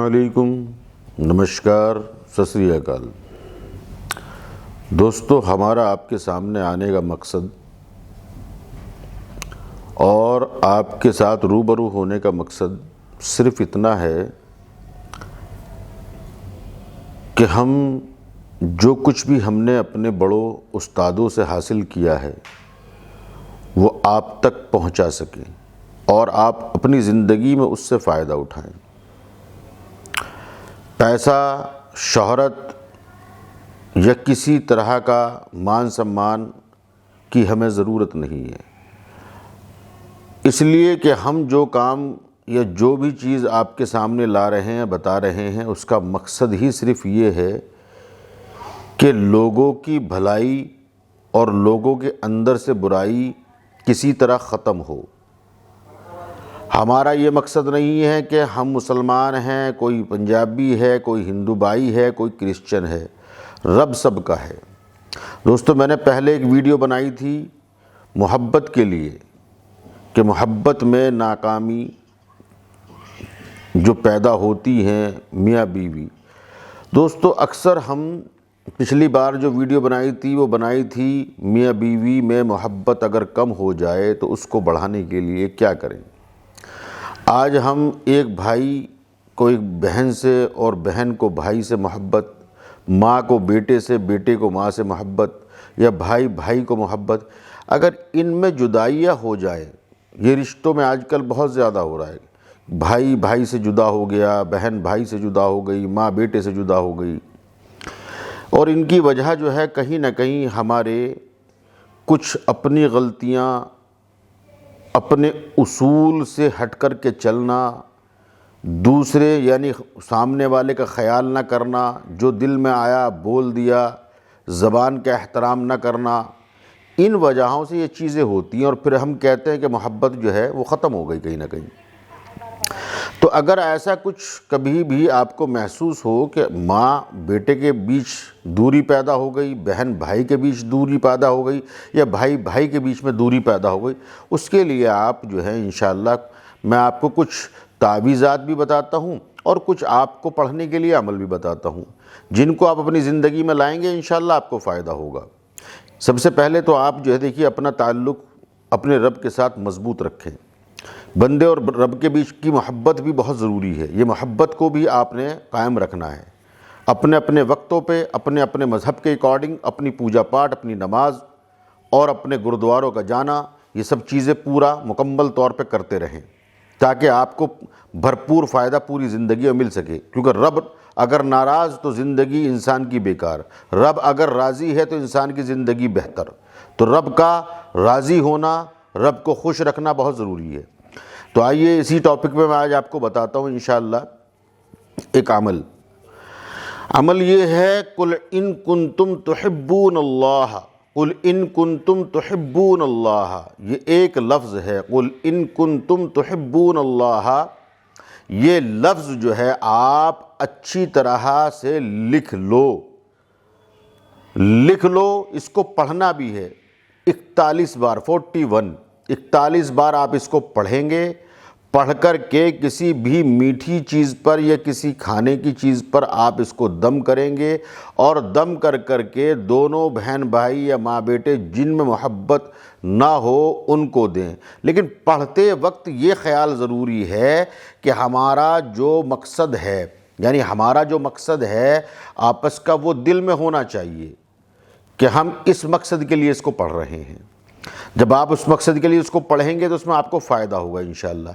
علیکم، نمشکار، ست سری اکال۔ دوستو، ہمارا آپ کے سامنے آنے کا مقصد اور آپ کے ساتھ روبرو ہونے کا مقصد صرف اتنا ہے کہ ہم جو کچھ بھی ہم نے اپنے بڑوں استادوں سے حاصل کیا ہے وہ آپ تک پہنچا سکیں اور آپ اپنی زندگی میں اس سے فائدہ اٹھائیں۔ پیسہ، شہرت یا کسی طرح کا مان سمان کی ہمیں ضرورت نہیں ہے، اس لیے کہ ہم جو کام یا جو بھی چیز آپ کے سامنے لا رہے ہیں، بتا رہے ہیں، اس کا مقصد ہی صرف یہ ہے کہ لوگوں کی بھلائی اور لوگوں کے اندر سے برائی کسی طرح ختم ہو۔ ہمارا یہ مقصد نہیں ہے کہ ہم مسلمان ہیں، کوئی پنجابی ہے، کوئی ہندو بھائی ہے، کوئی کرسچن ہے، رب سب کا ہے۔ دوستو، میں نے پہلے ایک ویڈیو بنائی تھی محبت کے لیے کہ محبت میں ناکامی جو پیدا ہوتی ہیں میاں بیوی۔ دوستو، اکثر ہم پچھلی بار جو ویڈیو بنائی تھی وہ بنائی تھی میاں بیوی میں محبت اگر کم ہو جائے تو اس کو بڑھانے کے لیے کیا کریں۔ آج ہم ایک بھائی کو ایک بہن سے اور بہن کو بھائی سے محبت، ماں کو بیٹے سے، بیٹے کو ماں سے محبت، یا بھائی بھائی کو محبت، اگر ان میں جدائیاں ہو جائیں، یہ رشتوں میں آج کل بہت زیادہ ہو رہا ہے، بھائی بھائی سے جدا ہو گیا، بہن بھائی سے جدا ہو گئی، ماں بیٹے سے جدا ہو گئی، اور ان کی وجہ جو ہے کہیں نہ کہیں ہمارے کچھ اپنی غلطیاں، اپنے اصول سے ہٹ کر کے چلنا، دوسرے یعنی سامنے والے کا خیال نہ کرنا، جو دل میں آیا بول دیا، زبان کا احترام نہ کرنا، ان وجہوں سے یہ چیزیں ہوتی ہیں، اور پھر ہم کہتے ہیں کہ محبت جو ہے وہ ختم ہو گئی کہیں نہ کہیں۔ تو اگر ایسا کچھ کبھی بھی آپ کو محسوس ہو کہ ماں بیٹے کے بیچ دوری پیدا ہو گئی، بہن بھائی کے بیچ دوری پیدا ہو گئی، یا بھائی بھائی کے بیچ میں دوری پیدا ہو گئی، اس کے لیے آپ جو ہے انشاءاللہ میں آپ کو کچھ تعویذات بھی بتاتا ہوں اور کچھ آپ کو پڑھنے کے لیے عمل بھی بتاتا ہوں، جن کو آپ اپنی زندگی میں لائیں گے انشاءاللہ آپ کو فائدہ ہوگا۔ سب سے پہلے تو آپ جو ہے دیکھیے اپنا تعلق اپنے رب کے ساتھ مضبوط رکھیں۔ بندے اور رب کے بیچ کی محبت بھی بہت ضروری ہے، یہ محبت کو بھی آپ نے قائم رکھنا ہے، اپنے اپنے وقتوں پہ، اپنے اپنے مذہب کے اکارڈنگ، اپنی پوجا پاٹ، اپنی نماز اور اپنے گرودواروں کا جانا، یہ سب چیزیں پورا مکمل طور پہ کرتے رہیں تاکہ آپ کو بھرپور فائدہ پوری زندگی میں مل سکے، کیونکہ رب اگر ناراض تو زندگی انسان کی بیکار، رب اگر راضی ہے تو انسان کی زندگی بہتر۔ تو رب کا راضی ہونا، رب کو خوش رکھنا بہت ضروری ہے۔ تو آئیے اسی ٹاپک پہ میں آج آپ کو بتاتا ہوں انشاءاللہ ایک عمل یہ ہے، قُلْ إِن كُنتُمْ تُحِبُّونَ اللَّهَ، قُلْ إِن كُنتُمْ تُحِبُّونَ اللَّهَ، یہ ایک لفظ ہے، قُلْ إِن كُنتُمْ تُحِبُّونَ اللَّهَ، یہ لفظ جو ہے آپ اچھی طرح سے لکھ لو، اس کو پڑھنا بھی ہے 41 بار، 41 بار آپ اس کو پڑھیں گے۔ پڑھ کر کے کسی بھی میٹھی چیز پر یا کسی کھانے کی چیز پر آپ اس کو دم کریں گے، اور دم کر کر کے دونوں بہن بھائی یا ماں بیٹے جن میں محبت نہ ہو ان کو دیں۔ لیکن پڑھتے وقت یہ خیال ضروری ہے کہ ہمارا جو مقصد ہے، یعنی ہمارا جو مقصد ہے آپس کا، وہ دل میں ہونا چاہیے کہ ہم اس مقصد کے لیے اس کو پڑھ رہے ہیں۔ جب آپ اس مقصد کے لیے اس کو پڑھیں گے تو اس میں آپ کو فائدہ ہوگا انشاءاللہ۔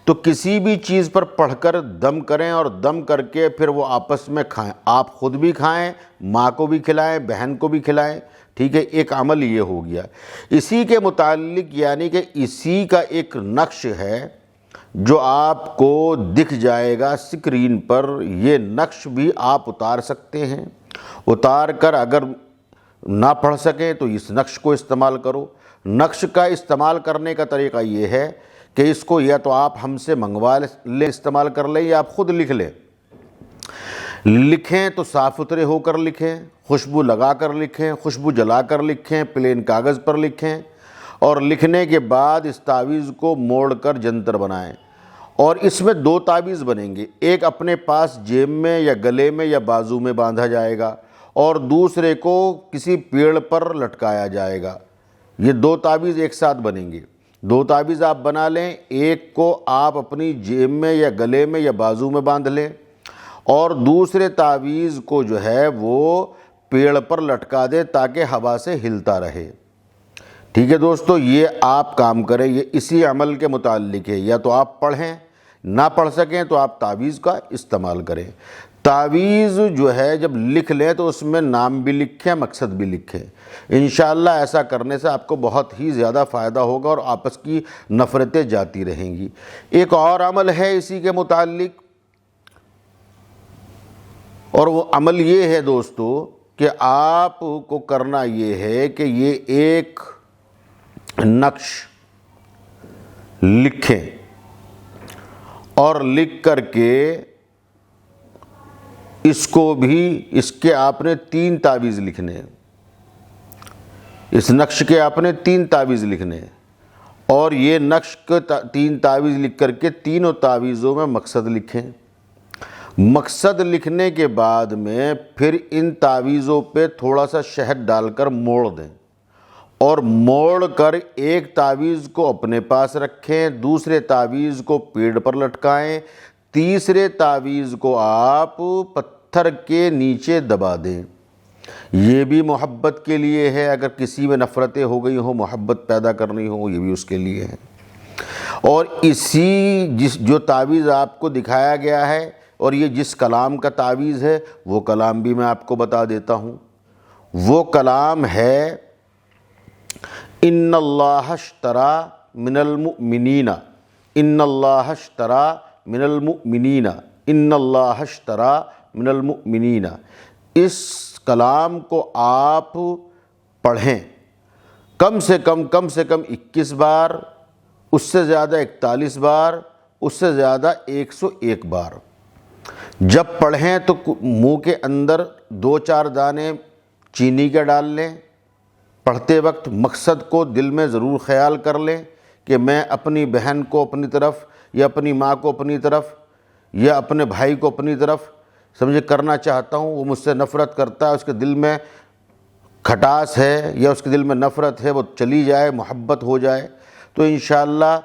تو کسی بھی چیز پر پڑھ کر دم کریں، اور دم کر کے پھر وہ آپس میں کھائیں، آپ خود بھی کھائیں، ماں کو بھی کھلائیں، بہن کو بھی کھلائیں، ٹھیک ہے۔ ایک عمل یہ ہو گیا۔ اسی کے متعلق یعنی کہ اسی کا ایک نقش ہے جو آپ کو دکھ جائے گا اسکرین پر، یہ نقش بھی آپ اتار سکتے ہیں۔ اتار کر اگر نہ پڑھ سکیں تو اس نقش کو استعمال کرو۔ نقش کا استعمال کرنے کا طریقہ یہ ہے کہ اس کو یا تو آپ ہم سے منگوا لیں، استعمال کر لیں، یا آپ خود لکھ لیں۔ لکھیں تو صاف ستھرے ہو کر لکھیں، خوشبو لگا کر لکھیں، خوشبو جلا کر لکھیں، پلین کاغذ پر لکھیں، اور لکھنے کے بعد اس تعویذ کو موڑ کر جنتر بنائیں، اور اس میں 2 تعویذ بنیں گے، ایک اپنے پاس جیب میں یا گلے میں یا بازو میں باندھا جائے گا اور دوسرے کو کسی پیڑ پر لٹکایا جائے گا۔ یہ 2 تعویذ ایک ساتھ بنیں گے۔ 2 تعویذ آپ بنا لیں، ایک کو آپ اپنی جیب میں یا گلے میں یا بازو میں باندھ لیں اور دوسرے تعویذ کو جو ہے وہ پیڑ پر لٹکا دیں تاکہ ہوا سے ہلتا رہے۔ ٹھیک ہے دوستو، یہ آپ کام کریں، یہ اسی عمل کے متعلق ہے۔ یا تو آپ پڑھیں، نہ پڑھ سکیں تو آپ تعویذ کا استعمال کریں۔ تعویذ جو ہے جب لکھ لیں تو اس میں نام بھی لکھیں، مقصد بھی لکھیں۔ انشاءاللہ ایسا کرنے سے آپ کو بہت ہی زیادہ فائدہ ہوگا اور آپس کی نفرتیں جاتی رہیں گی۔ ایک اور عمل ہے اسی کے متعلق، اور وہ عمل یہ ہے دوستو کہ آپ کو کرنا یہ ہے کہ یہ ایک نقش لکھیں اور لکھ کر کے اس کو بھی، اس کے آپ نے 3 تعویذ لکھنے ہیں، اس نقش کے آپ نے 3 تعویذ لکھنے ہیں اور یہ نقش کے 3 تعویذ لکھ کر کے تینوں تعویذوں میں مقصد لکھیں۔ مقصد لکھنے کے بعد میں پھر ان تعویذوں پہ تھوڑا سا شہد ڈال کر موڑ دیں اور موڑ کر ایک تعویذ کو اپنے پاس رکھیں، دوسرے تعویذ کو پیڑ پر لٹکائیں، تیسرے تعویذ کو آپ پتھر کے نیچے دبا دیں۔ یہ بھی محبت کے لیے ہے، اگر کسی میں نفرتیں ہو گئی ہوں، محبت پیدا کرنی ہو، یہ بھی اس کے لیے ہے۔ اور جو تعویذ آپ کو دکھایا گیا ہے اور یہ جس کلام کا تعویذ ہے وہ کلام بھی میں آپ کو بتا دیتا ہوں۔ وہ کلام ہے ان اللہ اشترى من المؤمنین، ان اللہ اشترى من المؤمنین، ان اللہ اشترى من المؤمنین۔ اس کلام کو آپ پڑھیں کم سے کم 21 بار، اس سے زیادہ 41 بار، اس سے زیادہ 101 بار۔ جب پڑھیں تو منہ کے اندر 2-4 دانے چینی کے ڈال لیں۔ پڑھتے وقت مقصد کو دل میں ضرور خیال کر لیں کہ میں اپنی بہن کو اپنی طرف یا اپنی ماں کو اپنی طرف یا اپنے بھائی کو اپنی طرف سمجھے کرنا چاہتا ہوں، وہ مجھ سے نفرت کرتا ہے، اس کے دل میں کھٹاس ہے یا اس کے دل میں نفرت ہے، وہ چلی جائے، محبت ہو جائے۔ تو انشاءاللہ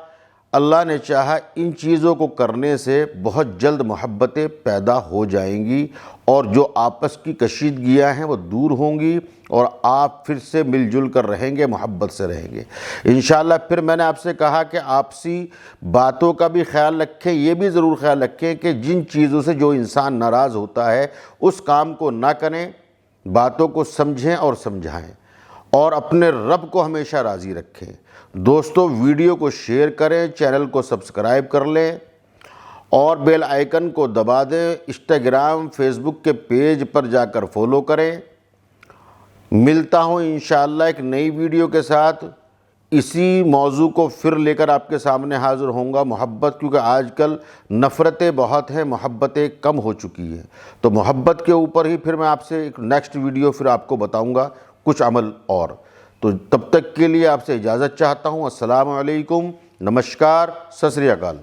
اللہ نے چاہا ان چیزوں کو کرنے سے بہت جلد محبتیں پیدا ہو جائیں گی اور جو آپس کی کشیدگیاں ہیں وہ دور ہوں گی اور آپ پھر سے مل جل کر رہیں گے، محبت سے رہیں گے انشاءاللہ۔ پھر میں نے آپ سے کہا کہ آپسی باتوں کا بھی خیال رکھیں، یہ بھی ضرور خیال رکھیں کہ جن چیزوں سے جو انسان ناراض ہوتا ہے اس کام کو نہ کریں، باتوں کو سمجھیں اور سمجھائیں اور اپنے رب کو ہمیشہ راضی رکھیں۔ دوستو ویڈیو کو شیئر کریں، چینل کو سبسکرائب کر لیں اور بیل آئیکن کو دبا دیں۔ انسٹاگرام، فیس بک کے پیج پر جا کر فالو کریں۔ ملتا ہوں انشاءاللہ ایک نئی ویڈیو کے ساتھ، اسی موضوع کو پھر لے کر آپ کے سامنے حاضر ہوں گا۔ محبت، کیونکہ آج کل نفرتیں بہت ہیں، محبتیں کم ہو چکی ہیں، تو محبت کے اوپر ہی پھر میں آپ سے ایک نیکسٹ ویڈیو پھر آپ کو بتاؤں گا کچھ عمل اور۔ تو تب تک کے لیے آپ سے اجازت چاہتا ہوں۔ السلام علیکم، نمسکار، ست سری اکال۔